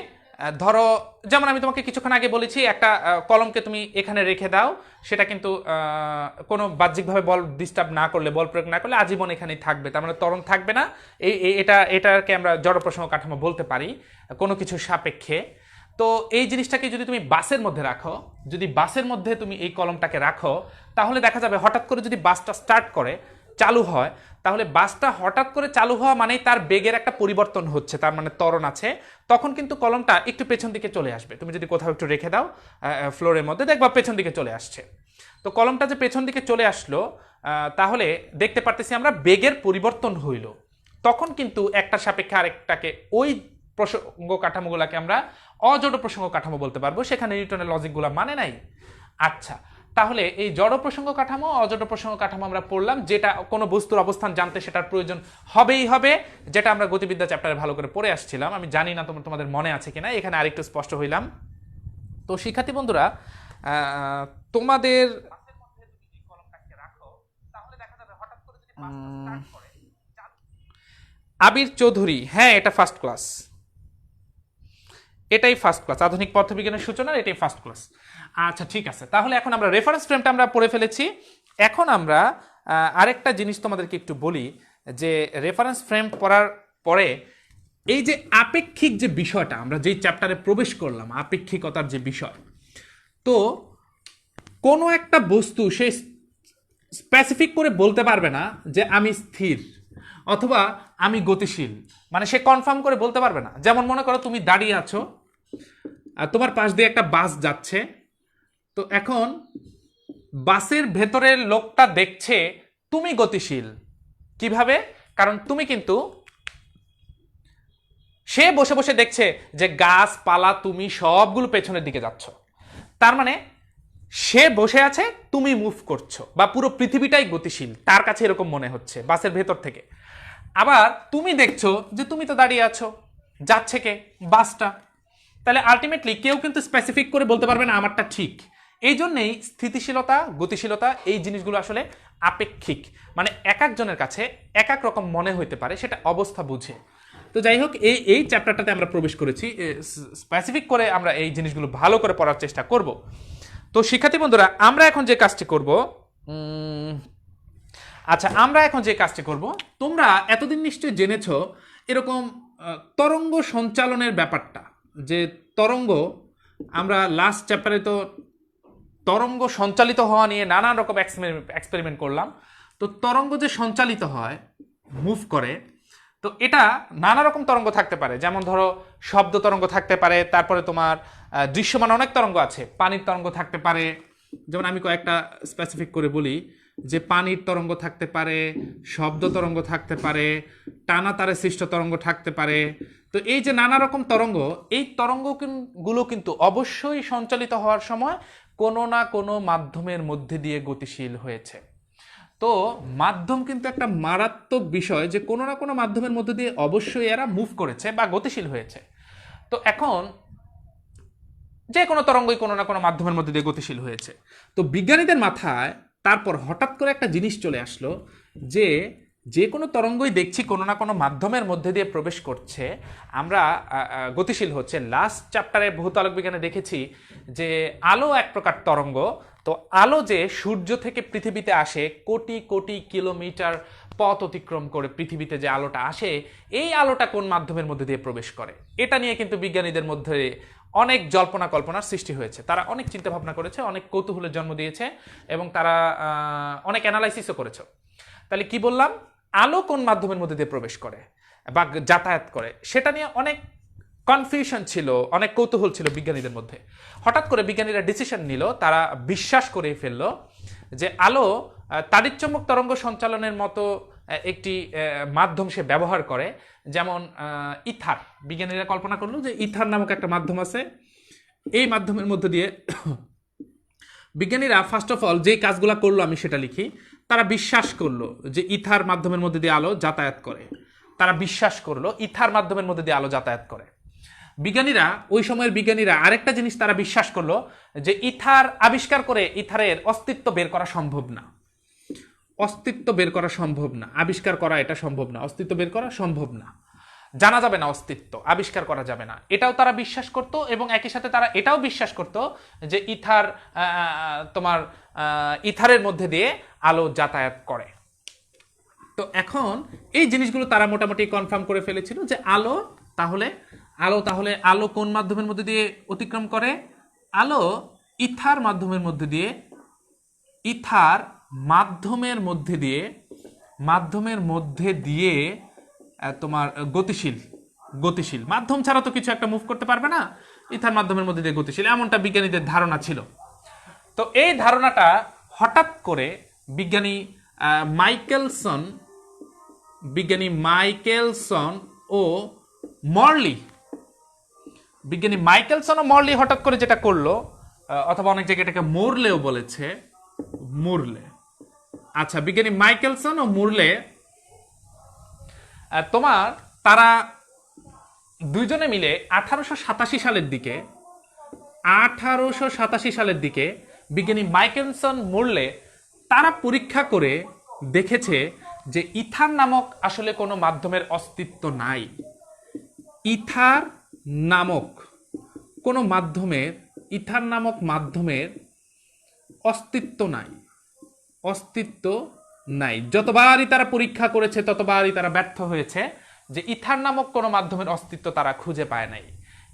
ধরো, যেমন আমি তোমাকে কিছুক্ষণ আগে বলেছি, একটা কলমকে তুমি এখানে রেখে দাও, সেটা কিন্তু কোনো বাহ্যিকভাবে বল ডিস্টার্ব না করলে, বল প্রয়োগ না করলে আজীবন এখানেই থাকবে, তার মানে ত্বরণ থাকবে না। এটাকে আমরা জড় প্রসঙ্গ কাঠামো বলতে পারি কোনো কিছুর সাপেক্ষে। তো এই জিনিসটাকে যদি তুমি বাসের মধ্যে রাখো, যদি বাসের মধ্যে তুমি এই কলমটাকে রাখো, তাহলে দেখা যাবে হঠাৎ করে যদি বাসটা স্টার্ট করে, চালু হয়, তাহলে বাসটা হঠাৎ করে চালু হওয়া মানেই তার বেগের একটা পরিবর্তন হচ্ছে, তার মানে ত্বরণ আছে। তখন কিন্তু কলমটা একটু পেছন দিকে চলে আসবে। তুমি যদি কোথাও একটু রেখে দাও ফ্লোরের মধ্যে, দেখবা পেছন দিকে চলে আসছে। তো কলমটা যে পেছন দিকে চলে আসলো, তাহলে দেখতে পারতেছি আমরা বেগের পরিবর্তন হইল। তখন কিন্তু একটা সাপেক্ষে আরেকটাকে, ওই প্রসঙ্গ কাঠামোগুলোকে আমরা অজড় প্রসঙ্গ কাঠামো বলতে পারবো, সেখানে নিউটনের লজিকগুলো মানে নাই। আচ্ছা, তাহলে এই জড় প্রসঙ্গ কাঠামো, অজড় প্রসঙ্গ কাঠামো আমরা পড়লাম, যেটা কোনো বস্তুর অবস্থান জানতে সেটার প্রয়োজন হবেই হবে, যেটা আমরা গতিবিদ্যা চ্যাপ্টারে ভালো করে পড়ে আসছিলাম। আমি জানি না তোমাদের মনে আছে কিনা, এখানে আরেকটু স্পষ্ট হইলাম। তো শিক্ষার্থী বন্ধুরা, তোমাদের আবির চৌধুরী, হ্যাঁ এটা ফার্স্ট ক্লাস, এটাই ফার্স্ট ক্লাস, আধুনিক পদার্থবিজ্ঞানের সূচনার এটাই ফার্স্ট ক্লাস। আচ্ছা ঠিক আছে, তাহলে এখন আমরা রেফারেন্স ফ্রেমটা আমরা পড়ে ফেলেছি। এখন আমরা আরেকটা জিনিস তোমাদেরকে একটু বলি, যে রেফারেন্স ফ্রেম পড়ার পরে এই যে আপেক্ষিক যে বিষয়টা, আমরা যেই চ্যাপ্টারে প্রবেশ করলাম, আপেক্ষিকতার যে বিষয়, তো কোনো একটা বস্তু সে স্পেসিফিক করে বলতে পারবে না যে আমি স্থির অথবা আমি গতিশীল, মানে সে কনফার্ম করে বলতে পারবে না। যেমন মনে করো তুমি দাঁড়িয়ে আছো, আর তোমার পাশ দিয়ে একটা বাস যাচ্ছে, তো এখন বাসের ভেতরের লোকটা দেখছে তুমি গতিশীল। কিভাবে? কারণ তুমি কিন্তু, সে বসে বসে দেখছে যে গাছপালা তুমি সবগুলো পেছনের দিকে যাচ্ছ, তার মানে সে বসে আছে, তুমি মুভ করছো, বা পুরো পৃথিবীটাই গতিশীল তার কাছে এরকম মনে হচ্ছে বাসের ভেতর থেকে। আবার তুমি দেখছো যে তুমি তো দাঁড়িয়ে আছো, যাচ্ছে কে? বাসটা। তাহলে আলটিমেটলি কেউ কিন্তু স্পেসিফিক করে বলতে পারবে না আমারটা ঠিক। এই জন্যেই স্থিতিশীলতা, গতিশীলতা, এই জিনিসগুলো আসলে আপেক্ষিক, মানে এক একজনের কাছে এক এক রকম মনে হইতে পারে, সেটা অবস্থা বুঝে। তো যাই হোক, এই চ্যাপ্টারটাতে আমরা প্রবেশ করেছি, স্পেসিফিক করে আমরা এই জিনিসগুলো ভালো করে পড়ার চেষ্টা করব। তো শিক্ষার্থী বন্ধুরা, আমরা এখন যে কাজটি করব, আমরা এখন যে কাজটি করব, তোমরা এতদিন নিশ্চয়ই জেনেছো এরকম তরঙ্গ সঞ্চালনের ব্যাপারটা, যে তরঙ্গ, আমরা লাস্ট চ্যাপ্টারে তো তরঙ্গ সঞ্চালিত হওয়া নিয়ে নানান রকম এক্সপেরিমেন্ট করলাম। তো তরঙ্গ যে সঞ্চালিত হয়, মুভ করে, তো এটা নানা রকম তরঙ্গ থাকতে পারে। যেমন ধরো শব্দ তরঙ্গ থাকতে পারে, তারপরে তোমার দৃশ্যমান অনেক তরঙ্গ আছে, পানির তরঙ্গ থাকতে পারে। যেমন আমি কয়েকটা স্পেসিফিক করে বলি, যে পানির তরঙ্গ থাকতে পারে, শব্দ তরঙ্গ থাকতে পারে, টানা তারে সৃষ্ট তরঙ্গ থাকতে পারে। তো এই যে নানা রকম তরঙ্গ, এই তরঙ্গগুলো কিন্তু অবশ্যই সঞ্চালিত হওয়ার সময় কোনো না কোনো মাধ্যমের মধ্যে দিয়ে গতিশীল হয়েছে। তো মাধ্যম কিন্তু একটা মারাত্মক বিষয়, যে কোনো না কোনো মাধ্যমের মধ্যে দিয়ে অবশ্যই এরা মুভ করেছে বা গতিশীল হয়েছে। তো এখন যে কোনো তরঙ্গই কোনো না কোনো মাধ্যমের মধ্যে দিয়ে গতিশীল হয়েছে। তো বিজ্ঞানীদের মাথায় তারপর হঠাৎ করে একটা জিনিস চলে আসলো, যে কোনো তরঙ্গই দেখছি কোনো না কোনো মাধ্যমের মধ্যে দিয়ে প্রবেশ করছে, আমরা গতিশীল হচ্ছে। লাস্ট চ্যাপ্টারে ভৌতালোক বিজ্ঞানে দেখেছি যে আলো এক প্রকার তরঙ্গ। তো আলো যে সূর্য থেকে পৃথিবীতে আসে, কোটি কোটি কিলোমিটার পথ অতিক্রম করে পৃথিবীতে যে আলোটা আসে, এই আলোটা কোন মাধ্যমের মধ্যে দিয়ে প্রবেশ করে, এটা নিয়ে কিন্তু বিজ্ঞানীদের মধ্যে অনেক জল্পনা কল্পনার সৃষ্টি হয়েছে। তারা অনেক চিন্তা ভাবনা করেছে, অনেক কৌতূহলের জন্ম দিয়েছে, এবং তারা অনেক অ্যানালাইসিসও করেছে। তাহলে কি বললাম, আলো কোন মাধ্যমের মধ্যে দিয়ে প্রবেশ করে বা যাতায়াত করে, সেটা নিয়ে অনেক কনফিউশন ছিল, অনেক কৌতূহল ছিল বিজ্ঞানীদের মধ্যে। হঠাৎ করে বিজ্ঞানীরা ডিসিশন নিল, তারা বিশ্বাস করে ফেললো যে আলো তাড়িৎচুম্বক তরঙ্গ সঞ্চালনের মতো একটি মাধ্যম সে ব্যবহার করে, যেমন ইথার। বিজ্ঞানীরা কল্পনা করলো যে ইথার নামক একটা মাধ্যম আছে, এই মাধ্যমের মধ্যে দিয়ে বিজ্ঞানীরা ফার্স্ট অফ অল যেই কাজগুলো করলো আমি সেটা লিখি। তারা বিশ্বাস করলো যে ইথার মাধ্যমের মধ্যে দিয়ে আলো যাতায়াত করে। তারা বিশ্বাস করলো ইথার মাধ্যমের মধ্যে দিয়ে আলো যাতায়াত করে। বিজ্ঞানীরা, ওই সময়ের বিজ্ঞানীরা আরেকটা জিনিস তারা বিশ্বাস করলো যে ইথার আবিষ্কার করে ইথারের অস্তিত্ব বের করা সম্ভব না। অস্তিত্ব বের করা সম্ভব না, আবিষ্কার করা এটা সম্ভব না, অস্তিত্ব বের করা সম্ভব না, জানা যাবে না, অস্তিত্ব আবিষ্কার করা যাবে না, এটাও তারা বিশ্বাস করত। এবং একই সাথে তারা এটাও বিশ্বাস করত যে ইথার তোমার ইথারের মধ্যে দিয়ে আলো যাতায়াত করে। তো এখন এই জিনিসগুলো তারা মোটামুটি কনফার্ম করে ফেলেছিল যে আলো তাহলে আলো কোন মাধ্যমের মধ্যে দিয়ে অতিক্রম করে? আলো ইথার মাধ্যমের মধ্যে দিয়ে, ইথার মাধ্যমের মধ্যে দিয়ে তোমার গতিশীল মাধ্যম ছাড়া তো কিছু একটা মুভ করতে পারবে না, ইথার মাধ্যমের মধ্যে দিয়ে গতিশীল, এমনটা বিজ্ঞানীদের ধারণা ছিল। তো এই ধারণাটা হঠাৎ করে বিজ্ঞানী মাইকেলসন ও মরলি হঠাৎ করে যেটা করলো, অথবা অনেক জায়গায় এটাকে মোরলেও বলেছে, আচ্ছা, বিজ্ঞানী মাইকেলসন ও মুরলে তারা দুইজনে মিলে 1887 সালের দিকে বিজ্ঞানী মাইকেলসন মুরলে তারা পরীক্ষা করে দেখেছে যে ইথার নামক আসলে কোনো মাধ্যমের অস্তিত্ব নাই। ইথার নামক মাধ্যমের অস্তিত্ব নাই। যতবারই তারা পরীক্ষা করেছে ততবারই তারা ব্যর্থ হয়েছে, যে ইথার নামক কোনো মাধ্যমের অস্তিত্ব তারা খুঁজে পায় নাই।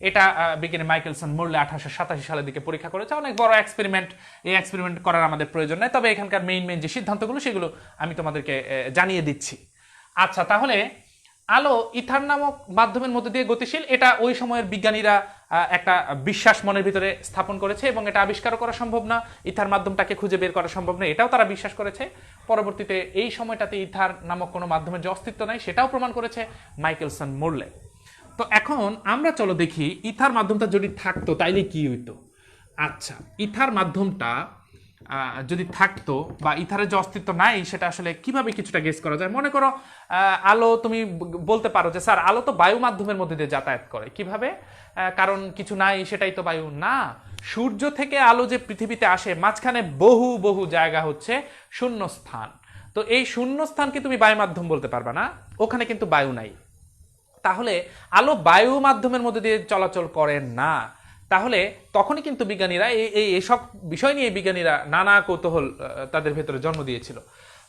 এটা বিজ্ঞানী মাইকেলসন মুরলে 1887 সালের দিকে পরীক্ষা করেছে। অনেক বড় এক্সপেরিমেন্ট, এই এক্সপেরিমেন্ট করার আমাদের প্রয়োজন নেই, তবে এখানকার মেইন যে সিদ্ধান্তগুলো সেগুলো আমি তোমাদেরকে জানিয়ে দিচ্ছি। আচ্ছা, তাহলে আলো ইথার নামক মাধ্যমের মধ্যে দিয়ে গতিশীল, এটা ওই সময়ের বিজ্ঞানীরা একটা বিশ্বাস মনের ভিতরে স্থাপন করেছে, এবং এটা আবিষ্কার করা সম্ভব না, ইথার মাধ্যমটাকে খুঁজে বের করা সম্ভব না, এটাও তারা বিশ্বাস করেছে। পরবর্তীতে এই সময়টাতে ইথার নামক কোনো মাধ্যমের যে অস্তিত্ব নাই সেটাও প্রমাণ করেছে মাইকেলসন মুরলে। তো এখন আমরা চলো দেখি ইথার মাধ্যমটা যদি থাকতো তাইলে কি হইতো। আচ্ছা, ইথার মাধ্যমটা যদি থাকতো বা ইথারের যে অস্তিত্ব নাই সেটা আসলে কিভাবে কিছুটা গেস করা যায়। মনে করো আলো, তুমি বলতে পারো যে স্যার আলো তো বায়ু মাধ্যমের মধ্যে দিয়ে যাতায়াত করে, কিভাবে? কারণ কিছু নাই, সেটাই তো বায়ু। না, সূর্য থেকে আলো যে পৃথিবীতে আসে, মাঝখানে বহু জায়গা হচ্ছে শূন্যস্থান। তো এই শূন্যস্থানকে তুমি বায়ু মাধ্যম বলতে পারবে না, ওখানে কিন্তু বায়ু নাই। তাহলে আলো বায়ু মাধ্যমের মধ্যে দিয়ে চলাচল করে না। তাহলে তখনই কিন্তু বিজ্ঞানীরা এইসব বিষয় নিয়ে বিজ্ঞানীরা নানা কৌতূহল তাদের ভেতরে জন্ম দিয়েছিল।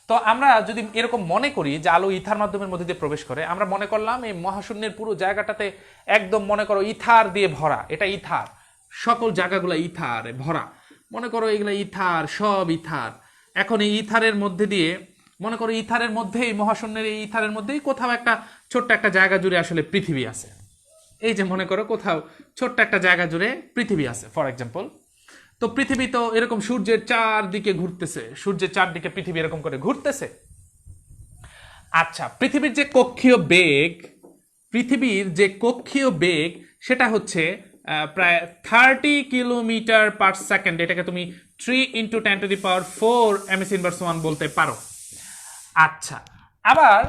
তো আমরা যদি এরকম মনে করি যে আলো ইথার মাধ্যমের মধ্যে দিয়ে প্রবেশ করে, আমরা মনে করলাম এই মহাশূন্যের পুরো জায়গাটাতে একদম মনে করো ইথার দিয়ে ভরা, এটা ইথার, সকল জায়গাগুলো ইথারে ভরা, মনে করো এগুলো ইথার, সব ইথার। এখন এই ইথারের মধ্যে দিয়ে মনে করো ইথারের মধ্যেই, মহাশূন্যের এই ইথারের মধ্যেই কোথাও একটা ছোট্ট একটা জায়গা জুড়ে আসলে পৃথিবী আছে। এই যে মনে করো কোথাও ছোট্ট একটা জায়গা জুড়ে পৃথিবী আছে ফর এক্সাম্পল। তো পৃথিবী তো এরকম সূর্যের চারদিকে ঘুরতেছে, সূর্যের চারদিকে পৃথিবী এরকম করে ঘুরতেছে। আচ্ছা, পৃথিবীর যে কক্ষীয় বেগ সেটা হচ্ছে প্রায় 30 কিলোমিটার পার সেকেন্ড। এটাকে তুমি 3 × 10⁴ m⁻⁻1 বলতে পারো। আচ্ছা, আবার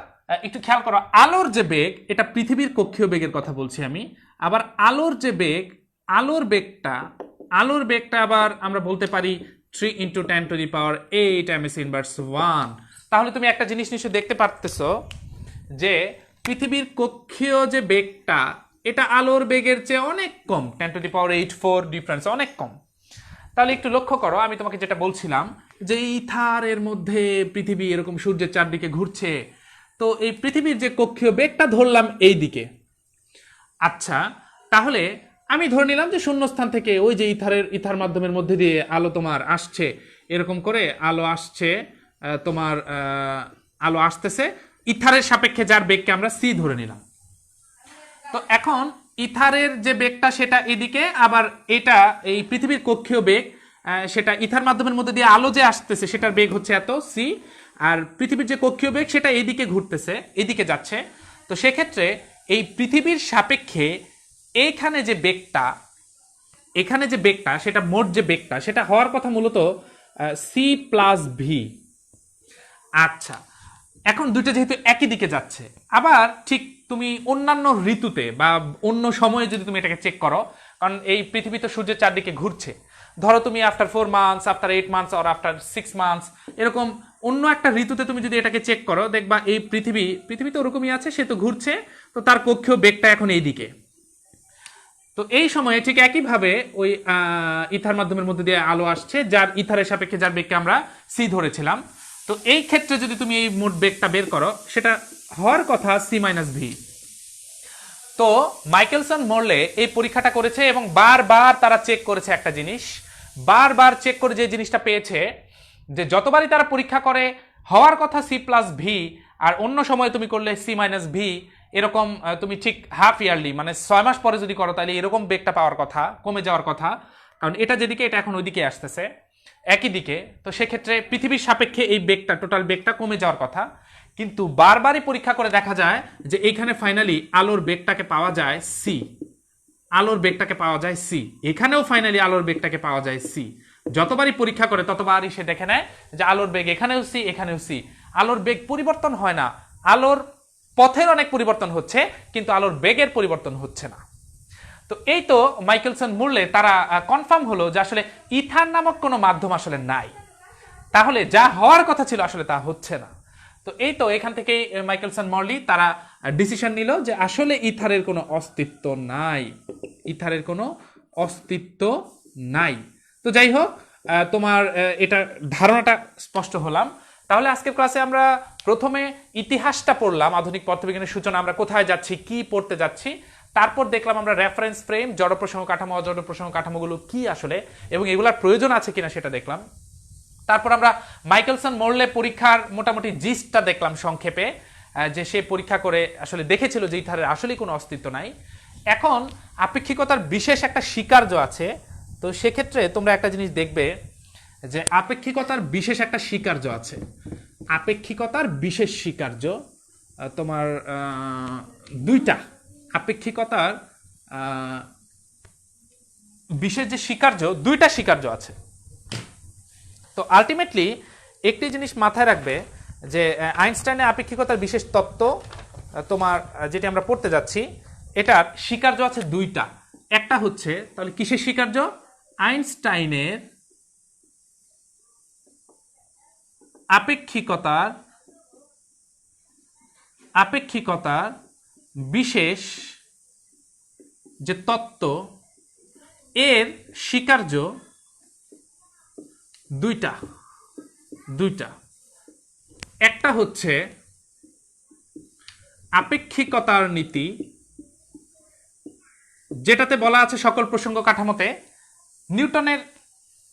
একটু খেয়াল করো, আলোর যে বেগ, এটা পৃথিবীর কক্ষীয় বেগের কথা বলছি আমি। আবার আলোর যে বেগ, আলোর বেগটা আবার আমরা বলতে পারি 3 × 10⁸ m⁻⁻1। তাহলে তুমি একটা জিনিস নিশ্চয়ই দেখতে পারতেছো যে পৃথিবীর কক্ষীয় যে বেগটা, এটা আলোর বেগের চেয়ে অনেক কম, 10⁸ ডিফারেন্স অনেক কম। তাহলে একটু লক্ষ্য করো, আমি তোমাকে যেটা বলছিলাম যে ইথারের মধ্যে পৃথিবী এরকম সূর্যের চারদিকে ঘুরছে, তো এই পৃথিবীর যে কক্ষীয় বেগটা ধরলাম এই দিকে। আচ্ছা, তাহলে আমি ধরে নিলাম যে শূন্যস্থান থেকে ওই যে ইথার মাধ্যমের মধ্যে দিয়ে আলো তোমার আসছে, এরকম করে আলো আসছে, তোমার আলো আসতেছে ইথারের সাপেক্ষে, যার বেগকে আমরা সি ধরে নিলাম। তো এখন ইথারের যে বেগটা সেটা এদিকে, আবার এটা এই পৃথিবীর কক্ষীয় বেগ, সেটা ইথার মাধ্যমের মধ্যে দিয়ে আলো যে আসতেছে সেটার বেগ হচ্ছে এত সি, আর পৃথিবীর যে কক্ষীয় বেগ সেটা এইদিকে ঘুরতেছে, এদিকে যাচ্ছে। তো সেক্ষেত্রে এই পৃথিবীর সাপেক্ষে এখানে যে বেগটা সেটা মোট যে বেগটা সেটা হওয়ার কথা মূলত সি প্লাস ভি। আচ্ছা, এখন দুটো যেহেতু একই দিকে যাচ্ছে, আবার ঠিক তুমি অন্যান্য ঋতুতে বা অন্য সময়ে যদি তুমি এটাকে চেক করো, কারণ এই পৃথিবী তো সূর্যের চারদিকে ঘুরছে, ধরো তুমি after 4 months, after 8 months or after 6 months, এরকম অন্য একটা ঋতুতে তুমি যদি এটাকে চেক করো, দেখবা এই পৃথিবী তো ওরকমই আছে, সে তো ঘুরছে, তো তার কক্ষীয় বেগটা এখন এই দিকে। তো এই সময়ে ঠিক একইভাবে ওই ইথার মাধ্যমের মধ্যে দিয়ে আলো আসছে, যার ইথারের সাপেক্ষে যার বেগকে আমরা সি ধরেছিলাম। তো এই ক্ষেত্রে যদি তুমি এই মোট বেগটা বের করো, সেটা হওয়ার কথা সি মাইনাস ভি। তো মাইকেলসন মরলে এই পরীক্ষাটা করেছে এবং বারবার তারা চেক করেছে একটা জিনিস, বারবার চেক করে যে জিনিসটা পেয়েছে যে যতবারই তারা পরীক্ষা করে হওয়ার কথা সি প্লাস ভি, আর অন্য সময় তুমি করলে সি মাইনাস ভি, এরকম তুমি ঠিক হাফ ইয়ারলি মানে 6 মাস পরে যদি করো তাহলে এরকম বেগটা পাওয়ার কথা, কমে যাওয়ার কথা, কারণ এটা যেদিকে এটা এখন ওইদিকে আসতেছে একই দিকে। তো সেক্ষেত্রে পৃথিবীর সাপেক্ষে এই বেগটা, টোটাল বেগটা কমে যাওয়ার কথা। কিন্তু বারবারই পরীক্ষা করে দেখা যায় যে এইখানে ফাইনালি আলোর বেগটাকে পাওয়া যায় সি, আলোর বেগটাকে পাওয়া যায় সি, এখানেও ফাইনালি আলোর বেগটাকে পাওয়া যায় সি। যতবারই পরীক্ষা করে ততবারই সে দেখে নেয় যে আলোর বেগ এখানেও সি, এখানেও সি। আলোর বেগ পরিবর্তন হয় না, আলোর পথের অনেক পরিবর্তন হচ্ছে, কিন্তু আলোর বেগের পরিবর্তন হচ্ছে না। তো এই তো মাইকেলসন মরলে তারা কনফার্ম হলো যে আসলে ইথার নামক কোনো মাধ্যম আসলে নাই, তাহলে যা হওয়ার কথা ছিল আসলে তা হচ্ছে না। তো এই তো এখান থেকে মাইকেলসন মরলি তারা ডিসিশন নিল যে আসলে ইথারের কোনো অস্তিত্ব নাই, ইথারের কোনো অস্তিত্ব নাই। তো যাই হোক, তোমার এটা ধারণাটা স্পষ্ট হলাম। তাহলে আজকের ক্লাসে আমরা প্রথমে ইতিহাসটা পড়লাম, আধুনিক পদার্থবিজ্ঞানের সূচনা, আমরা কোথায় যাচ্ছি, কি পড়তে যাচ্ছি। তারপর দেখলাম আমরা রেফারেন্স ফ্রেম, জড় প্রসঙ্গ কাঠামো, অজড় প্রসঙ্গ কাঠামোগুলো কি আসলে এবং এগুলার প্রয়োজন আছে কিনা সেটা দেখলাম। তারপর আমরা মাইকেলসন মরলে পরীক্ষার মোটামুটি জিস্টটা দেখলাম সংক্ষেপে, যে সে পরীক্ষা করে আসলে দেখেছিল যে ইথারের আসলে কোনো অস্তিত্ব নাই। এখন আপেক্ষিকতার বিশেষ একটা স্বীকার্য আছে, তো সেক্ষেত্রে তোমরা একটা জিনিস দেখবে যে আপেক্ষিকতার বিশেষ একটা স্বীকার্য আছে। আপেক্ষিকতার বিশেষ স্বীকার্য তোমার দুইটা, আপেক্ষিকতার বিশেষ যে স্বীকার্য, দুইটা স্বীকার্য আছে। তো আলটিমেটলি একটি জিনিস মাথায় রাখবে যে আইনস্টাইনের আপেক্ষিকতার বিশেষ তত্ত্ব তোমার যেটি আমরা পড়তে যাচ্ছি, এটার স্বীকার্য আছে দুইটা। একটা হচ্ছে তাহলে কিসের স্বীকার্য? আইনস্টাইনের আপেক্ষিকতার বিশেষ যে তত্ত্ব, এর স্বীকার্য দুইটা। একটা হচ্ছে আপেক্ষিকতার নীতি, যেটাতে বলা আছে সকল প্রসঙ্গ কাঠামোতে নিউটনের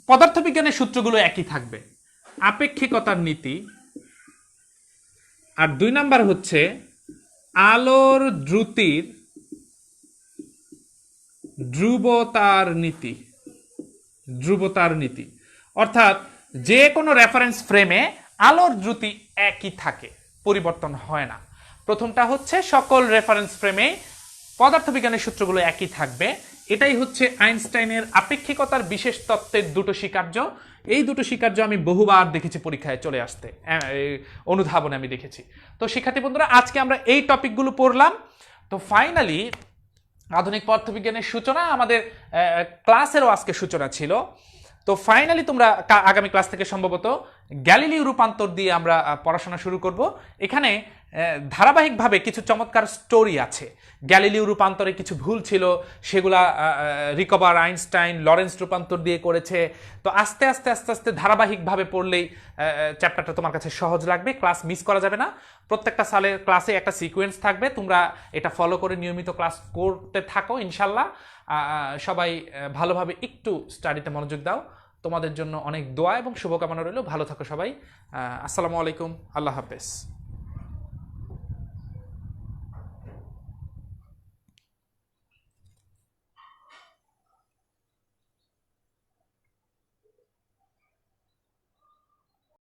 পদার্থবিজ্ঞানের সূত্রগুলো একই থাকবে, আপেক্ষিকতার নীতি। আর 2 নাম্বার হচ্ছে আলোর দ্রুতির ধ্রুবতার নীতি। অর্থাৎ যে কোনো রেফারেন্স ফ্রেমে আলোর দ্রুতি একই থাকে, পরিবর্তন হয় না। প্রথমটা হচ্ছে সকল রেফারেন্স ফ্রেমে পদার্থবিজ্ঞানের সূত্রগুলো একই থাকবে। এটাই হচ্ছে আইনস্টাইনের আপেক্ষিকতার বিশেষ তত্ত্বের দুটো স্বীকার্য। এই দুটো স্বীকার্য আমি বহুবার দেখেছি পরীক্ষায় চলে আসতে, অনুধাবনে আমি দেখেছি। তো শিক্ষার্থী বন্ধুরা, আজকে আমরা এই টপিকগুলো পড়লাম। তো ফাইনালি আধুনিক পদার্থবিজ্ঞানের সূচনা, আমাদের ক্লাসেরও আজকে সূচনা ছিল। তো ফাইনালি তোমরা আগামী ক্লাস থেকে সম্ভবত গ্যালিলিও রূপান্তর দিয়ে আমরা পড়াশোনা শুরু করব। এখানে ধারাবাহিকভাবে কিছু চমৎকার স্টোরি আছে। গ্যালিলিও রূপান্তরে কিছু ভুল ছিল, সেগুলা রিকভার আইনস্টাইন লরেন্স রূপান্তর দিয়ে করেছে। তো আস্তে আস্তে ধারাবাহিকভাবে পড়লেই চ্যাপ্টারটা তোমার কাছে সহজ লাগবে। ক্লাস মিস করা যাবে না, প্রত্যেকটা সালের ক্লাসে একটা সিকোয়েন্স থাকবে, তোমরা এটা ফলো করে নিয়মিত ক্লাস করতে থাকো ইনশাল্লাহ। সবাই ভালোভাবে একটু স্টাডিতে মনোযোগ দাও। তোমাদের জন্য অনেক দোয়া এবং শুভকামনা রইল। ভালো থাকো সবাই। আসসালামু আলাইকুম, আল্লাহ হাফেজ।